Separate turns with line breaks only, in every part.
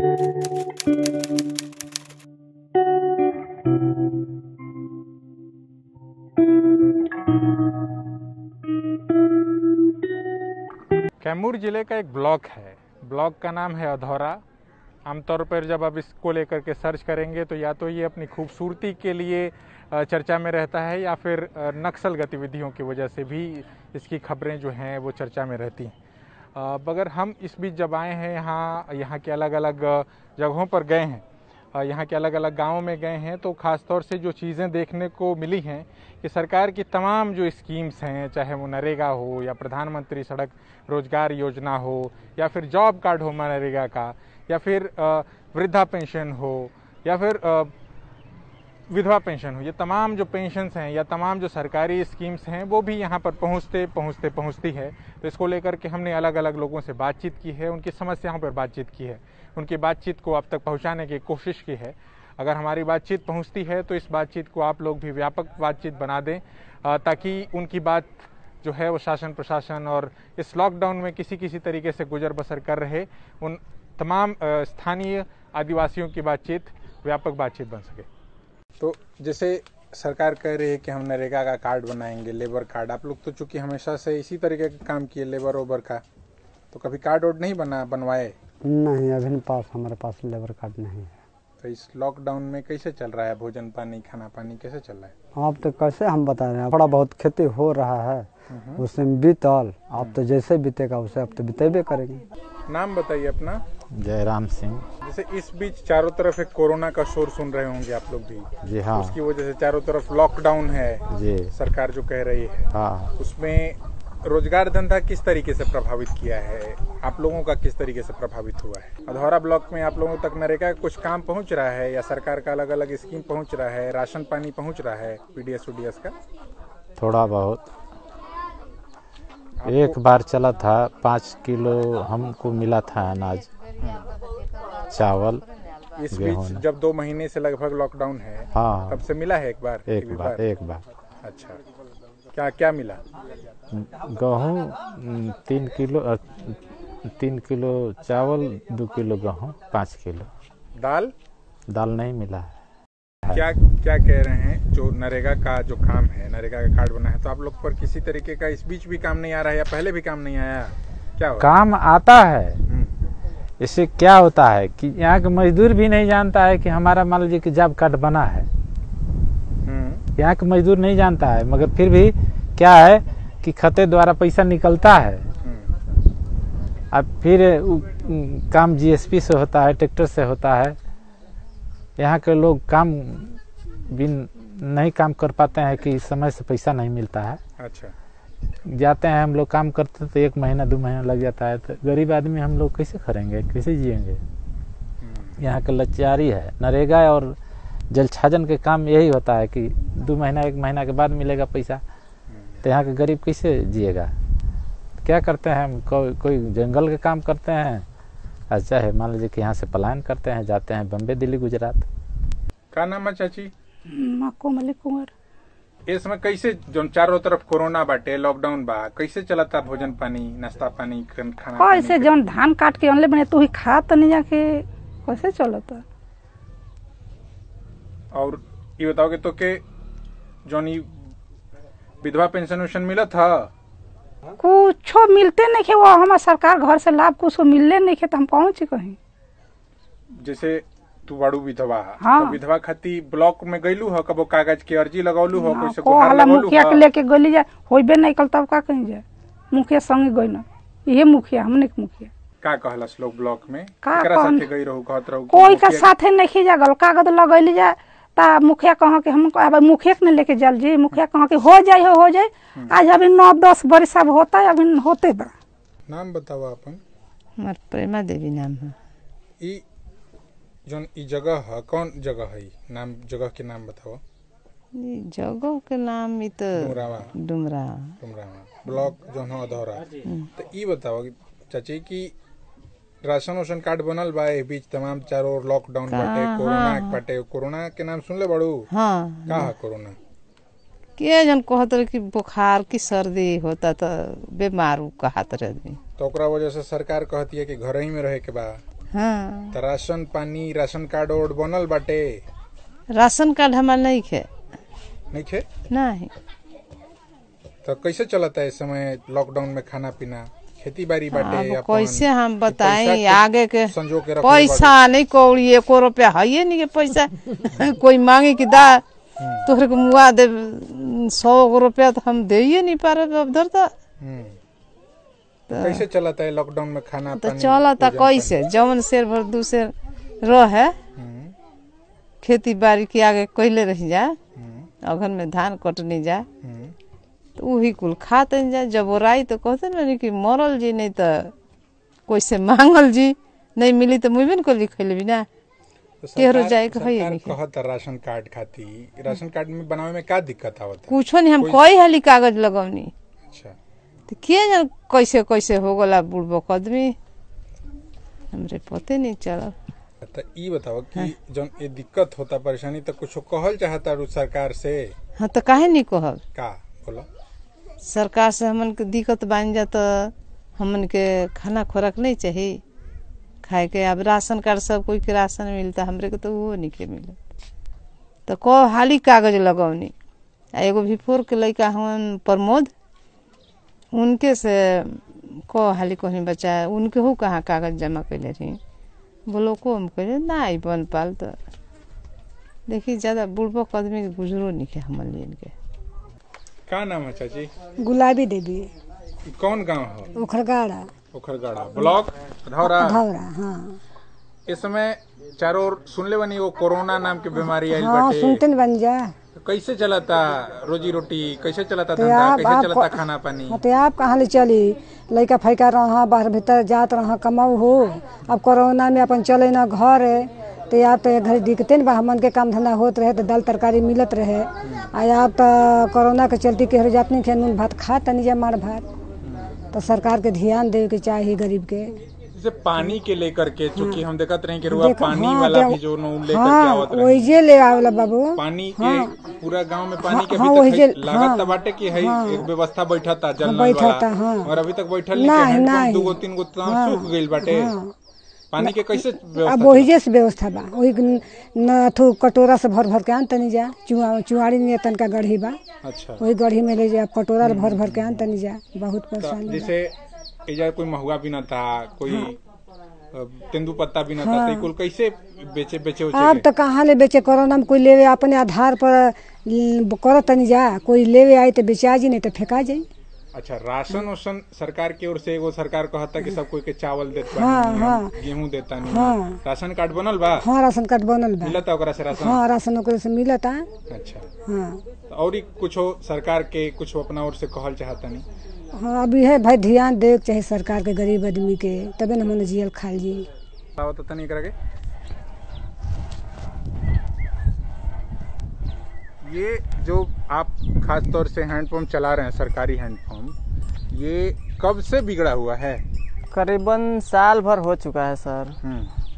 कैमूर जिले का एक ब्लॉक है, ब्लॉक का नाम है अधौरा। आमतौर पर जब आप इसको लेकर के सर्च करेंगे तो या तो ये अपनी खूबसूरती के लिए चर्चा में रहता है या फिर नक्सल गतिविधियों की वजह से भी इसकी खबरें जो हैं वो चर्चा में रहती हैं। मगर हम इस बीच जब आए हैं यहाँ के अलग अलग जगहों पर गए हैं, यहाँ के अलग अलग गाँवों में गए हैं, तो ख़ास तौर से जो चीज़ें देखने को मिली हैं कि सरकार की तमाम जो स्कीम्स हैं, चाहे वो नरेगा हो या प्रधानमंत्री सड़क रोजगार योजना हो या फिर जॉब कार्ड हो मनरेगा का, या फिर वृद्धा पेंशन हो या फिर विधवा पेंशन हो, ये तमाम जो पेंशन्स हैं या तमाम जो सरकारी स्कीम्स हैं वो भी यहाँ पर पहुँचती है। तो इसको लेकर के हमने अलग अलग लोगों से बातचीत की है, उनकी समस्याओं पर बातचीत की है, उनकी बातचीत को आप तक पहुँचाने की कोशिश की है। अगर हमारी बातचीत पहुँचती है तो इस बातचीत को आप लोग भी व्यापक बातचीत बना दें, ताकि उनकी बात जो है वो शासन प्रशासन और इस लॉकडाउन में किसी तरीके से गुजर बसर कर रहे उन तमाम स्थानीय आदिवासियों की बातचीत व्यापक बातचीत बन सके। तो जैसे सरकार कह रही है कि हम नरेगा का कार्ड बनाएंगे, लेबर कार्ड, आप लोग तो चूंकि हमेशा से इसी तरीके का काम किए लेबर ओबर का, तो कभी कार्ड वोड नहीं बनवाए?
नहीं, अभी हमारे पास लेबर कार्ड नहीं है।
तो इस लॉकडाउन में कैसे चल रहा है भोजन पानी, खाना पानी कैसे चल रहा है?
आप तो कैसे हम बता रहे हैं, थोड़ा बहुत खेती हो रहा है, उसमें बीतल, आप तो जैसे बीतेगा उसे आप तो बीतेबे करेंगे।
नाम बताइए अपना।
जयराम सिंह।
जैसे इस बीच चारों तरफ एक कोरोना का शोर सुन रहे होंगे आप लोग भी।
जी हाँ।
उसकी वजह से चारों तरफ लॉकडाउन है
जी,
सरकार जो कह रही है।
हाँ।
उसमें रोजगार धंधा किस तरीके से प्रभावित किया है, आप लोगों का किस तरीके से प्रभावित हुआ है? अधौरा ब्लॉक में आप लोगों तक नरेगा कुछ काम पहुंच रहा है या सरकार का अलग अलग स्कीम पहुंच रहा है, राशन पानी पहुंच रहा है पीडीएस उडीएस का?
थोड़ा बहुत। एक बार चला था, 5 किलो हमको मिला था अनाज, चावल।
इस बीच जब 2 महीने से लगभग लॉकडाउन है,
हाँ,
तब से मिला है एक बार?
एक बार।
अच्छा, क्या मिला?
गेहूँ 3 किलो चावल, 2 किलो गेहूँ, 5 किलो दाल नहीं मिला है।
क्या कह रहे हैं, जो नरेगा का जो काम है, नरेगा का कार्ड बना है, तो आप लोग पर किसी तरीके का इस बीच भी काम नहीं आ रहा है या पहले भी काम नहीं आया? क्या
काम आता है, इससे क्या होता है कि यहाँ के मजदूर भी नहीं जानता है कि हमारा मान लीजिए कि जॉब कार्ड बना है। यहाँ के मजदूर नहीं जानता है, मगर फिर भी क्या है कि खाते द्वारा पैसा निकलता है। अब फिर काम जीएसपी से होता है, ट्रैक्टर से होता है। यहाँ के लोग काम भी नहीं काम कर पाते हैं कि समय से पैसा नहीं मिलता है।
अच्छा,
जाते हैं हम लोग काम करते तो 1 महीना 2 महीना लग जाता है, तो गरीब आदमी हम लोग कैसे करेंगे, कैसे जिएंगे? यहाँ का लाचारी है। नरेगा और जल छाजन के काम यही होता है कि 2 महीना 1 महीना के बाद मिलेगा पैसा, तो यहाँ के गरीब कैसे जिएगा? क्या करते हैं हम, कोई जंगल के काम करते हैं, अच्छा है मान लीजिए कि यहाँ से पलायन करते हैं, जाते हैं बम्बे, दिल्ली, गुजरात।
क्या नाम है चाची?
कोमली कुंवर।
इस समय कैसे जो चारों तरफ कोरोना बाटे, लॉकडाउन बा, कैसे चलता भोजन पानी, नाश्ता पानी, खाना?
कैसे जौन धान काट के अनले बने तू ही खा तो नहीं जाके कैसे चलता?
और ये बताओगे तो के जौन विधवा पेंशन मिला था?
कुछ मिलते नहीं खे, वो हमारा सरकार घर से लाभ कुछ मिलले नहीं खे, तो हम पहुँचे कहीं।
जैसे तू बड़ू विधवा,
हाँ।
तो विधवा खाती ब्लॉक में गईलू हो, कबो कागज की अर्जी लगौलू हो, कोई से
गुहार लगौलू हो? मुखिया के लेके गली जा, होइबे नहीं कल तब का कहीं जाए, मुखिया संगे गई ना, ये मुखिया हमने के मुखिया
का कहलस लोग ब्लॉक में
का
साथे गई रहू, कहत रहू
कोई का साथे नहीं जा गल, कागज लगैली जा, ता मुखिया कहा कि हम अब मुखिया के लेके जल जी, मुखिया कहा कि हो जाए। आज अभी 9-10 बरस अब होता है, अभी होते बा।
नाम बताओ अपन।
हमार प्रेमा देवी नाम है।
ई जोन ई जगह है, कौन जगह है? नाम जगह के नाम बताओ।
जगह के नाम तो डुमरा
ब्लॉक जोन हो अधौरा। तो ई बताओ चाची की राशन वाशन कार्ड बनल बा, बीच तमाम चारों ओर लॉकडाउन बाटे, कोरोना के नाम सुन ले बड़ू?
हाँ।
का है कोरोना?
के जन कहत रहे कि बुखार की सर्दी होता तो बीमार कहत रहे।
तो ओकरा वजह से सरकार कहती है कि घर ही में रहे के बा।
हाँ
तो राशन पानी राशन कार्ड और बनल बाटे?
राशन कार्ड हमारा नहीं खे।
नहीं खे?
नहीं।
तो कैसे चलता है इस समय लॉकडाउन में खाना पीना, खेती बाड़ी बाटे?
अब कैसे हम बताएं
पैसा के
आगे के
संजो के रखले
पैसा नहीं कौड़ी 1 रुपया है नहीं के पैसा कोई मांगे कि दा तोहरे को मुआ दे 100 रुपया तो हम दे ही नहीं पा रहे उधर तो
कैसे चलता है लॉकडाउन में खाना
तो
पानी?
चलता कैसे जवन शेर भर दूसर रहे खेती बाड़ी के आगे कैले रह जाए अघन में धान कटने जाए तो वही कुल खाते जाए। जब ओराई तो कहते ना कि मरल जी नहीं तो कैसे मांगल जी नहीं मिली तो मुझे न कर खेल भी ना
तो
केहरो जाए के है
सरकार
नहीं
कहता राशन कार्ड खाती, राशन कार्ड में बनावे में क्या दिक्कत आवता?
कुछो नहीं हम कई हाली कागज लगौनी
अच्छा,
तो किए जान कैसे कैसे हो गला बुढ़बक आदमी हमरे पते नहीं चलल।
तो ई बताओ कि जन ये दिक्कत होता परेशानी तो कुछ कहल चाहता रू सरकार से?
हाँ तो काहे नहीं कहब
का बोला?
सरकार से हमन के दिक्कत बन जा तो हमन के खाना खोराक नहीं चाहिए खाए के। अब राशन कार्ड सब कोई के राशन मिलता हमरे के तो वो नहीं के मिले तो को हाली कागज लगौनी। एगो भिफोर के लड़का हम प्रमोद उनके से को हाली कहनी बच्चा उनके हो कहाँ कागज जमा कैले रही बोलो को हम कहे ना बन पाल तो देखिए ज्यादा बुढ़बक आदमी के गुजरो नहीं के हमन लिए इनके।
का नाम है चाची?
गुलाबी देवी।
ई कौन गांव है?
उखरगाड़ा।
उखरगाड़ा ब्लॉक धौरा।
धौरा हाँ।
इस समय चारों ओर सुनले बनी वो कोरोना नाम की बीमारी आई
हाँ
बाटे।
सुनते न बन जा।
तो कैसे चलता रोजी रोटी, कैसे चलता धंधा, कैसे चलता खाना पानी?
तो आप कहाँ ले चली लड़का फैका रहा बाहर भीतर जात रहा कमाऊ हो। अब कोरोना में अपन चले ना घर तो आप तो घर दिखते न बा हमन के काम धंधा होत रहे तो दाल तरकारी मिलत रहे। आप तो कोरोना के चलते केहरो जात नहीं थे नून भात खा तनी जा मार भात। तो सरकार के ध्यान देवे के चाहिए गरीब के।
जैसे पानी के लेकर के चूंकि हम देखत रहे कि रुआ पानी वाला भी जो नो लेकर के आवत रहे।
वही ले आवला बाबू
पानी के पूरा गांव में पानी के अभी तक लागत बाटे कि है एक व्यवस्था बैठा था जल नल वाला और अभी तक बैठल नहीं है। 2 3 गो सूख गइल बाटे। पानी के कैसे व्यवस्था?
अब वही जैसे व्यवस्था बा वही न कटोरा से भर भर के आन तनी जा चुआड़ी में तनका गढ़ी बा। अच्छा, वही गढ़ी में ले जा कटोरा भर भर के आन तनी जा। बहुत परेशानी।
जैसे इधर कोई महुआ भी न था, कोई तेंदू पत्ता भी न था, तो कुल कैसे बेचे
अब तो कहाँ ले बेचे? कोरोना में कोई लेवे अपने आधार पर करत तनी जा कोई लेवे आई तो बेचा जी नहीं तो फेंका जाये।
अच्छा, राशन वाशन सरकार की ओर से एगो सरकार कहता कि सब कोई के चावल देता गेहूं देता नहीं। राशन कार्ड बनल बा?
हाँ राशन कार्ड बनल बा।
मिलता ओकरा से राशन?
हाँ राशन ओकरा से मिलता।
अच्छा
हाँ।
और कुछ सरकार के कुछ अपना ओर से कहल चाहता नहीं?
हाँ अभी है भाई ध्यान दे चाहे सरकार के गरीब आदमी के तबे न हमने जियल खाल जी।
तो तनी करके ये जो आप खास तौर से हैंडपंप चला रहे हैं सरकारी हैंडपंप, ये कब से बिगड़ा हुआ है?
करीबन साल भर हो चुका है सर।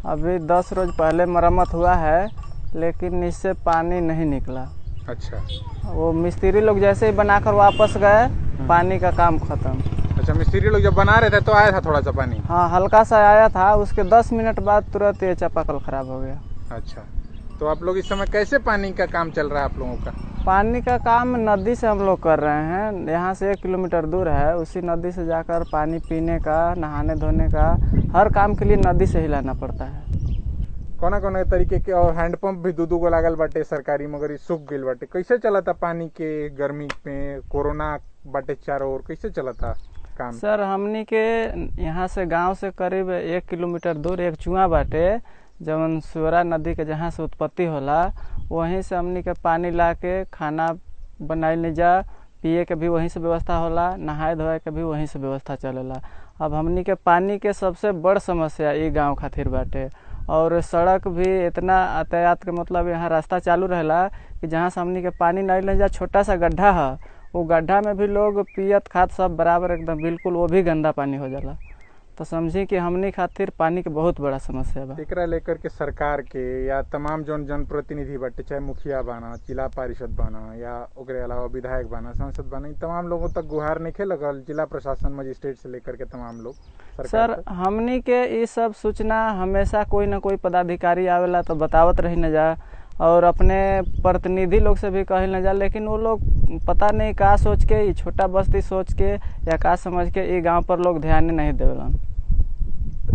अभी 10 रोज पहले मरम्मत हुआ है लेकिन इससे पानी नहीं निकला।
अच्छा,
वो मिस्त्री लोग जैसे ही बनाकर वापस गए पानी का काम खत्म।
अच्छा, मिस्त्री लोग जब बना रहे थे तो आया था थोड़ा सा पानी?
हाँ हल्का सा आया था, उसके 10 मिनट बाद तुरंत ये चापाकल खराब हो गया।
अच्छा, तो आप लोग इस समय कैसे पानी का काम चल रहा है आप लोगों का?
पानी का काम नदी से हम लोग कर रहे हैं। यहाँ से 1 किलोमीटर दूर है, उसी नदी से जाकर पानी पीने का, नहाने धोने का, हर काम के लिए नदी से ही लाना पड़ता है।
कौन कौन तरीके के और हैंडपंप भी 2 गो लागल बाटे सरकारी मगर सूख गइल बाटे। कैसे चलता पानी के गर्मी में? कोरोना बाटे चारों ओर, कैसे चलता काम?
सर हमनी के यहाँ से गांव से करीब 1 किलोमीटर दूर एक चुआ बाटे जवन सुअरा नदी के जहाँ से उत्पत्ति होला वहीं से हमनी के पानी ला के खाना बनाए ले जा, पिए के भी वहीं से व्यवस्था होला, नहाए धोए के भी वहीं से व्यवस्था चलेला। अब हमनी के पानी के सबसे बड़ समस्या ये गांव खातिर बाटे और सड़क भी इतना यातायात के मतलब यहाँ रास्ता चालू रहेला कि जहाँ से हमनी के पानी नहीं ले जा छोटा सा गड्ढा है वो गड्ढा में भी लोग पियत खात सब बराबर एकदम बिल्कुल वो भी गंदा पानी हो जाला। तो समझी कि हमनी खातिर पानी के बहुत बड़ा समस्या बा।
एकरा लेकर के सरकार के या तमाम जौन जनप्रतिनिधि बाटे, चाहे मुखिया बाना, जिला परिषद बाना या ओकरे अलावा विधायक बाना, सांसद बाना, इन तमाम लोगों तक गुहार नहीं लगल, जिला प्रशासन मजिस्ट्रेट से लेकर के तमाम लोग
सर हमनी के ये सब सूचना हमेशा कोई ना कोई पदाधिकारी आवेला तो बतावत रही न जा, और अपने प्रतिनिधि लोग से भी कहल न जा, लेकिन वो लोग पता नहीं का सोच के, ये छोटा बस्ती सोच के या का समझ के ये गांव पर लोग ध्यान नहीं देवेलन।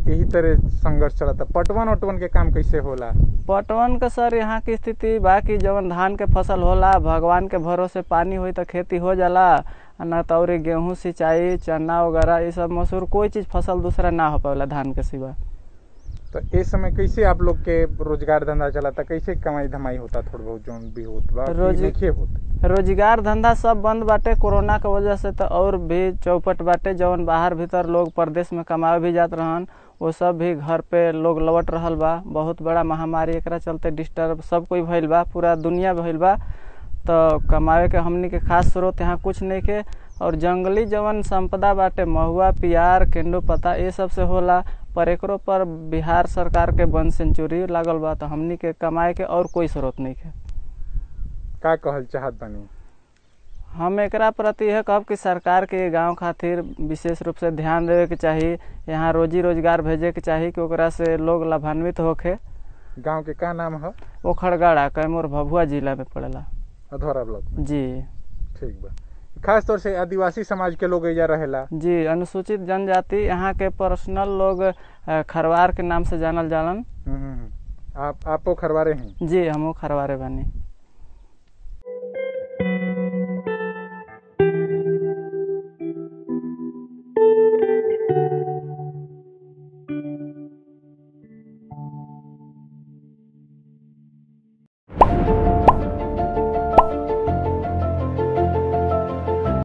यही तरह संघर्ष चलता। पटवन वटवन के काम कैसे होला?
पटवन का सर यहाँ की स्थिति बाकी जवन धान के फसल होला, भगवान के भरोसे पानी होई तो खेती हो जाला, न तो और गेहूँ सिंचाई चना वगैरह ये सब मसूर कोई चीज फसल दूसरा ना हो पावेला धान के सिवा।
तो इस समय कैसे आप लोग के रोजगार धंधा चलाता, कैसे कमाई धमाई होता? थोड़ा बहुत जो भी होत बा
रोजगार धंधा सब बंद बाटे कोरोना के वजह से, तो और भी चौपट बाटे। जवन बाहर भीतर लोग प्रदेश में कमावे भी जात रहन, वो सब भी घर पे लोग लौट रहल बा। बहुत बड़ा महामारी एकरा चलते डिस्टर्ब सब कोई भइल बा, पूरा दुनिया भइल बा। तो कमावे के हमनी के खास स्रोत यहाँ कुछ नहीं के, और जंगली जवन संपदा बाटे महुआ पियार केंडू पत्ता ये सब से होला, पर एकरो पर बिहार सरकार के वन सेंचुरी लागल बा, तो हमनी के कमाए के और कोई स्रोत नहीं के।
का कहल चाहत बानी?
हम एकरा प्रति यह कहब कि सरकार के गांव खातिर विशेष रूप से ध्यान देवे के चाहिए, यहाँ रोजी रोजगार भेजे के चाहिए कि ओकरा से लोग लाभान्वित होके।
गांव के का नाम है?
वो खड़गाड़ा कैमूर भभुआ जिला में पड़ेला,
अधौरा ब्लॉक में।
जी
ठीक बा। खास तौर से आदिवासी समाज के लोग एजा रहेला?
जी, अनुसूचित जनजाति यहाँ के पर्सनल लोग खरवार के नाम से जानल जालन।
आपो खरवारे हैं?
जी, हमो खरवारे बानी।